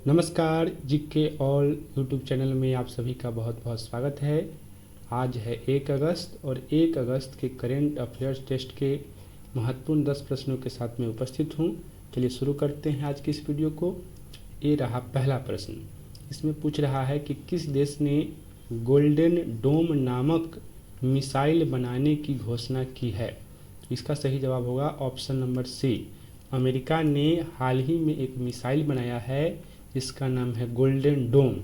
नमस्कार GK all YouTube channel में आप सभी का बहुत बहुत स्वागत है। आज है 1 अगस्त और 1 अगस्त के करेंट अफेयर्स टेस्ट के महत्वपूर्ण 10 प्रश्नों के साथ में उपस्थित हूँ। चलिए शुरू करते हैं आज की इस वीडियो को। ये रहा पहला प्रश्न। इसमें पूछ रहा है कि किस देश ने गोल्डन डोम नामक मिसाइल बनाने की घोषणा की है। इसका सही जवाब होगा ऑप्शन नंबर सी। अमेरिका ने हाल ही में एक मिसाइल बनाया है जिसका नाम है गोल्डन डोम।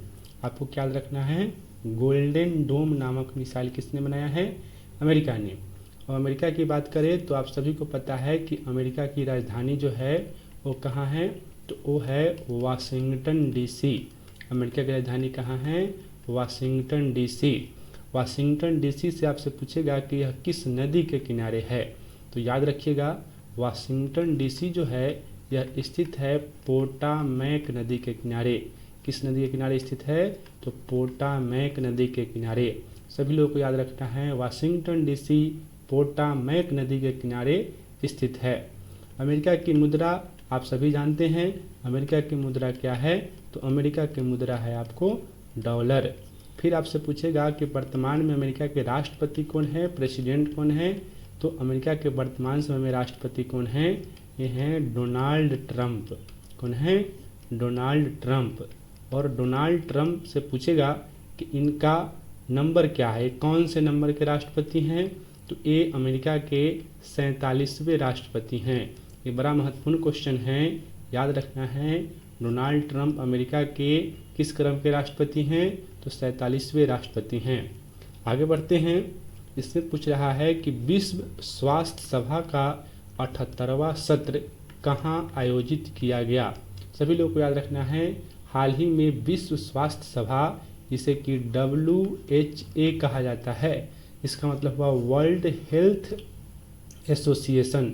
आपको क्या याद रखना है, गोल्डन डोम नामक मिसाइल किसने बनाया है? अमेरिका ने। और अमेरिका की बात करें तो आप सभी को पता है कि अमेरिका की राजधानी जो है वो कहाँ है, तो वो है वाशिंगटन डीसी। अमेरिका की राजधानी कहाँ है? Washington DC. वाशिंगटन डीसी से आपसे पूछेगा कि यह किस नदी के किनारे है, तो याद रखिएगा वाशिंगटन डीसी जो है यह स्थित है पोटामैक नदी के किनारे। किस नदी के किनारे स्थित है? तो पोटामैक नदी के किनारे। सभी लोगों को याद रखना है वाशिंगटन डीसी पोटामैक नदी के किनारे स्थित है। अमेरिका की मुद्रा आप सभी जानते हैं। अमेरिका की मुद्रा क्या है? तो अमेरिका की मुद्रा है आपको डॉलर। फिर आपसे पूछेगा कि वर्तमान में अमेरिका के राष्ट्रपति कौन है, प्रेसिडेंट कौन है। तो अमेरिका के वर्तमान समय में राष्ट्रपति कौन है? ये हैं डोनाल्ड ट्रंप। कौन है? Donald Trump. और डोनाल्ड ट्रंप से पूछेगा कि इनका नंबर क्या है, कौन से नंबर के राष्ट्रपति हैं। तो ये अमेरिका के 47वें राष्ट्रपति हैं। ये बड़ा महत्वपूर्ण क्वेश्चन है, याद रखना है। डोनाल्ड ट्रंप अमेरिका के किस क्रम के राष्ट्रपति हैं? तो 47वें राष्ट्रपति हैं। आगे बढ़ते हैं। इसमें पूछ रहा है कि विश्व स्वास्थ्य सभा का 78वां सत्र कहाँ आयोजित किया गया। सभी लोगों को याद रखना है हाल ही में विश्व स्वास्थ्य सभा, जिसे कि WHA कहा जाता है, इसका मतलब हुआ वर्ल्ड हेल्थ एसोसिएशन।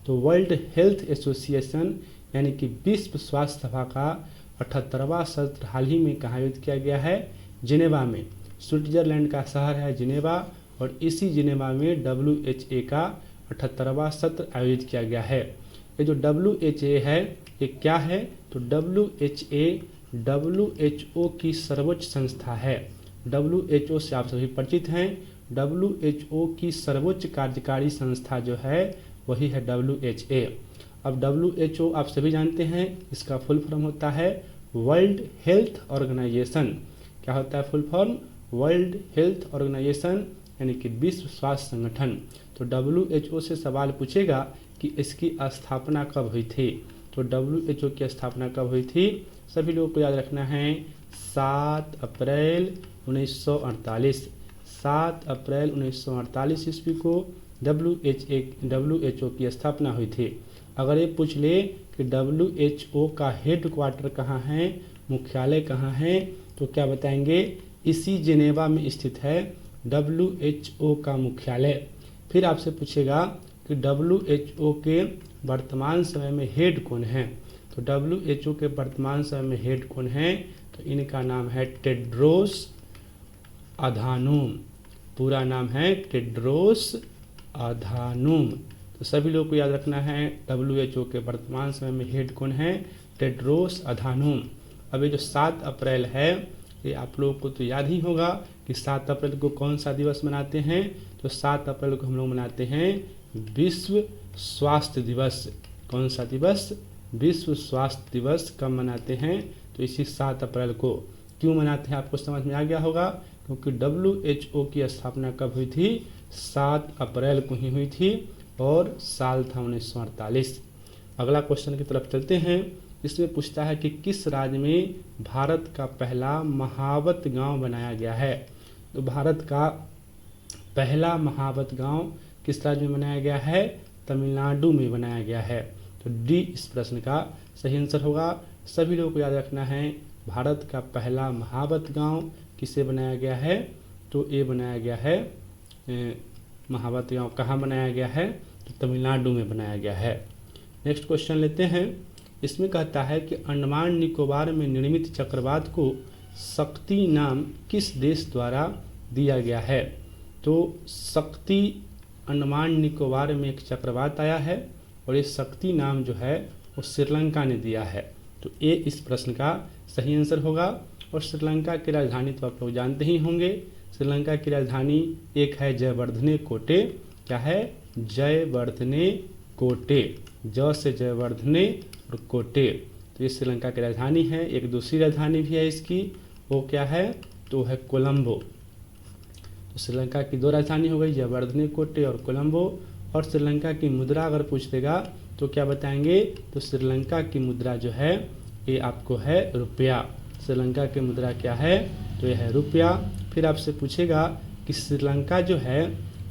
तो वर्ल्ड हेल्थ एसोसिएशन यानी कि विश्व स्वास्थ्य सभा का 78वां सत्र हाल ही में कहाँ आयोजित किया गया है? जिनेवा में। स्विट्जरलैंड का शहर है जिनेवा और इसी जिनेवा में WHA का 78वां सत्र आयोजित किया गया है। ये जो WHA है ये क्या है? तो WHA WHO की सर्वोच्च संस्था है। WHO से आप सभी परिचित हैं। WHO की सर्वोच्च कार्यकारी संस्था जो है वही है WHA। अब WHO आप सभी जानते हैं इसका फुल फॉर्म होता है वर्ल्ड हेल्थ ऑर्गेनाइजेशन। क्या होता है full form? World health organisation यानी कि विश्व स्वास्थ्य संगठन। तो WHO से सवाल पूछेगा कि इसकी स्थापना कब हुई थी। तो WHO की स्थापना कब हुई थी? सभी लोगों को याद रखना है 7 अप्रैल 1948। 7 अप्रैल 1948 ईस्वी को WHO की स्थापना हुई थी। अगर ये पूछ ले कि WHO का हेड क्वार्टर कहाँ है, मुख्यालय कहाँ है, तो क्या बताएंगे? इसी जिनेवा में स्थित है WHO का मुख्यालय। फिर आपसे पूछेगा कि WHO के वर्तमान समय में हेड कौन है। तो WHO के वर्तमान समय में हेड कौन है? तो इनका नाम है टेड्रोस अधानोम। पूरा नाम है टेड्रोस अधानोम। तो सभी लोग को याद रखना है WHO के वर्तमान समय में हेड कौन है? Tedros Adhanom. अब ये जो 7 अप्रैल है ये आप लोगों को तो याद ही होगा कि 7 अप्रैल को कौन सा दिवस मनाते हैं। तो 7 अप्रैल को हम लोग मनाते हैं विश्व स्वास्थ्य दिवस। कौन सा दिवस? विश्व स्वास्थ्य दिवस। कब मनाते हैं? तो इसी 7 अप्रैल को। क्यों मनाते हैं आपको समझ में आ गया होगा, क्योंकि WHO की स्थापना कब हुई थी? 7 अप्रैल को ही हुई थी और साल था 1948। अगला क्वेश्चन की तरफ चलते हैं। इसमें पूछता है कि किस राज्य में भारत का पहला महावत गांव बनाया गया है। तो भारत का पहला महावत गांव किस राज्य में बनाया गया है? तमिलनाडु में बनाया गया है। तो डी इस प्रश्न का सही आंसर होगा। सभी लोगों को याद रखना है भारत का पहला महावत गांव किसे बनाया गया है। तो ये बनाया गया है महावत गांव कहाँ बनाया गया है? तो तमिलनाडु में बनाया गया है। नेक्स्ट क्वेश्चन लेते हैं। इसमें कहता है कि अंडमान निकोबार में निर्मित चक्रवात को शक्ति नाम किस देश द्वारा दिया गया है। तो शक्ति अंडमान निकोबार में एक चक्रवात आया है और ये शक्ति नाम जो है वो श्रीलंका ने दिया है। तो ए इस प्रश्न का सही आंसर होगा। और श्रीलंका की राजधानी तो आप लोग जानते ही होंगे। श्रीलंका की राजधानी एक है जयवर्धने कोटे। क्या है? जयवर्धने कोटे। ज से जयवर्धने और कोटे, तो ये श्रीलंका की राजधानी है। एक दूसरी राजधानी भी है इसकी, वो क्या है? तो वो है कोलंबो। तो श्रीलंका की दो राजधानी हो गई, जयवर्धने कोटे और कोलंबो। और श्रीलंका की मुद्रा अगर पूछ देगा तो क्या बताएंगे? तो श्रीलंका की मुद्रा जो है ये आपको है रुपया। श्रीलंका की मुद्रा क्या है? तो यह है रुपया। फिर आपसे पूछेगा कि श्रीलंका जो है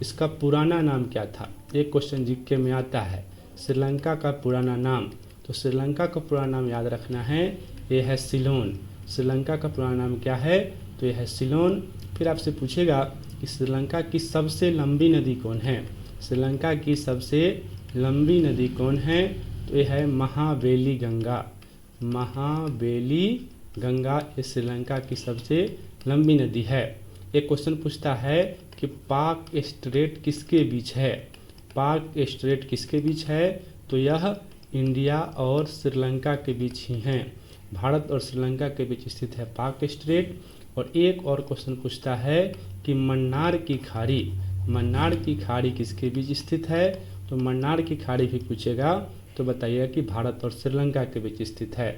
इसका पुराना नाम क्या था। एक क्वेश्चन जीके में आता है, श्रीलंका का पुराना नाम। तो श्रीलंका का पुराना नाम याद रखना है, ये है सिलोन। श्रीलंका का पुराना नाम क्या है? तो यह है सिलोन। फिर आपसे पूछेगा कि श्रीलंका की सबसे लंबी नदी कौन है। श्रीलंका की सबसे लंबी नदी कौन है? तो यह है महाबेली गंगा। महाबेली गंगा ये श्रीलंका की सबसे लंबी नदी है। एक क्वेश्चन पूछता है कि पाक स्ट्रेट किसके बीच है। पाक स्ट्रेट किसके बीच है? तो यह इंडिया और श्रीलंका के बीच ही हैं। भारत और श्रीलंका के बीच स्थित है पाक स्ट्रेट। और एक और क्वेश्चन पूछता है कि मन्नार की खाड़ी, मन्नार की खाड़ी किसके बीच स्थित है। तो मन्नार की खाड़ी भी पूछेगा तो बताइएगा कि भारत और श्रीलंका के बीच स्थित है।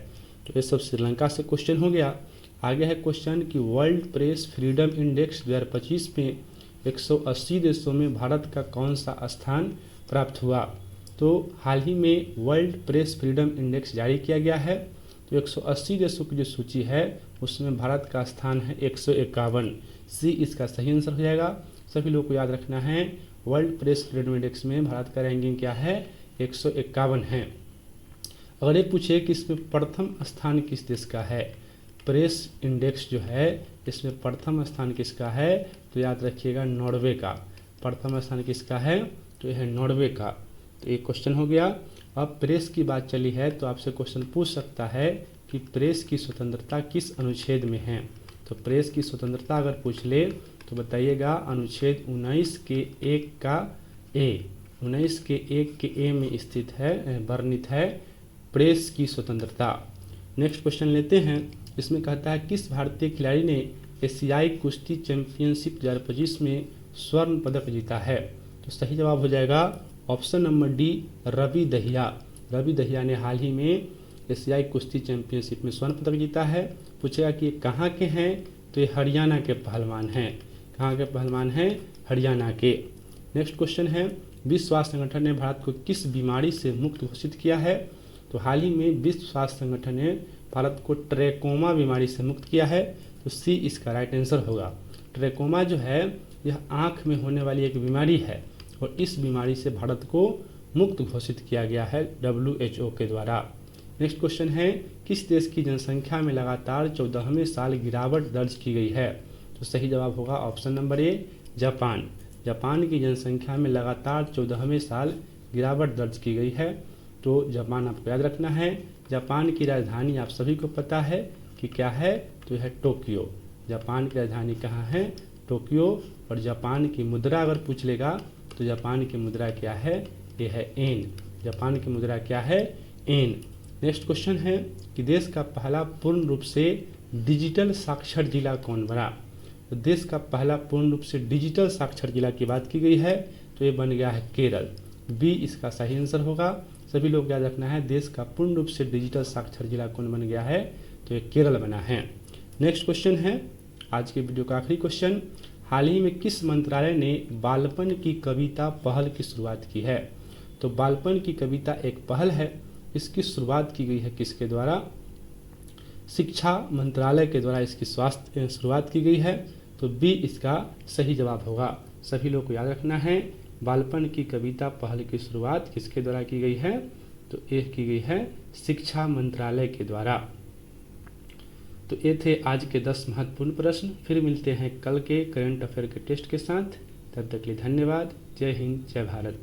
तो ये सब श्रीलंका से क्वेश्चन हो गया। आगे है क्वेश्चन कि वर्ल्ड प्रेस फ्रीडम इंडेक्स 2025 में 180 देशों में भारत का कौन सा स्थान प्राप्त हुआ। तो हाल ही में वर्ल्ड प्रेस फ्रीडम इंडेक्स जारी किया गया है। तो 180 देशों की जो सूची है उसमें भारत का स्थान है 151। सी इसका सही आंसर हो जाएगा। सभी लोगों को याद रखना है, वर्ल्ड प्रेस फ्रीडम इंडेक्स में भारत का रैंकिंग क्या है? 151 है। अगर ये पूछे कि इसमें प्रथम स्थान किस देश का है, प्रेस इंडेक्स जो है इसमें प्रथम स्थान किसका है, तो याद रखिएगा नॉर्वे का। प्रथम स्थान किसका है? तो यह है नॉर्वे का। तो ये क्वेश्चन हो गया। अब प्रेस की बात चली है तो आपसे क्वेश्चन पूछ सकता है कि प्रेस की स्वतंत्रता किस अनुच्छेद में है। तो प्रेस की स्वतंत्रता अगर पूछ ले तो बताइएगा अनुच्छेद 19 के 1 का ए। 19 के 1 के ए में स्थित है, वर्णित है प्रेस की स्वतंत्रता। नेक्स्ट क्वेश्चन लेते हैं। इसमें कहता है किस भारतीय खिलाड़ी ने एशियाई कुश्ती चैंपियनशिप 2025 में स्वर्ण पदक जीता है। तो सही जवाब हो जाएगा option number D, Ravi Dahiya. Ravi Dahiya ने हाल ही में एशियाई कुश्ती चैंपियनशिप में स्वर्ण पदक जीता है। पूछेगा कि ये कहाँ के हैं, तो ये हरियाणा के पहलवान हैं। कहाँ के पहलवान हैं? हरियाणा के। नेक्स्ट क्वेश्चन है विश्व स्वास्थ्य संगठन ने भारत को किस बीमारी से मुक्त घोषित किया है। तो हाल ही में विश्व स्वास्थ्य संगठन ने भारत को ट्रैकोमा बीमारी से मुक्त किया है। तो सी इसका राइट आंसर होगा। ट्रैकोमा जो है यह आँख में होने वाली एक बीमारी है और इस बीमारी से भारत को मुक्त घोषित किया गया है WHO के द्वारा। नेक्स्ट क्वेश्चन है किस देश की जनसंख्या में लगातार 14वें साल गिरावट दर्ज की गई है। तो सही जवाब होगा option number A, Japan. Japan की जनसंख्या में लगातार 14वें साल गिरावट दर्ज की गई है। तो जापान आपको याद रखना है। जापान की राजधानी आप सभी को पता है कि क्या है, तो यह है टोक्यो। जापान की राजधानी कहाँ है? टोक्यो। और जापान की मुद्रा अगर पूछ लेगा तो जापान की मुद्रा क्या है? ये है एन। जापान की मुद्रा क्या है? एन। नेक्स्ट क्वेश्चन है कि देश का पहला पूर्ण रूप से डिजिटल साक्षर जिला कौन बना। तो देश का पहला पूर्ण रूप से डिजिटल साक्षर जिला की बात की गई है तो ये बन गया है केरल। बी इसका सही आंसर होगा। सभी लोग याद रखना है देश का पूर्ण रूप से डिजिटल साक्षर जिला कौन बन गया है, तो ये केरल बना है। नेक्स्ट क्वेश्चन है आज के वीडियो का आखिरी क्वेश्चन। हाल ही में किस मंत्रालय ने बालपन की कविता पहल की शुरुआत की है। तो बालपन की कविता एक पहल है, इसकी शुरुआत की गई है किसके द्वारा? शिक्षा मंत्रालय के द्वारा इसकी शुरुआत की गई है। तो बी इसका सही जवाब होगा। सभी लोग को याद रखना है बालपन की कविता पहल की शुरुआत किसके द्वारा की गई है, तो ये की गई है शिक्षा मंत्रालय के द्वारा। तो ये थे आज के 10 महत्वपूर्ण प्रश्न। फिर मिलते हैं कल के करंट अफेयर के टेस्ट के साथ। तब तक के लिए धन्यवाद। जय हिंद, जय भारत।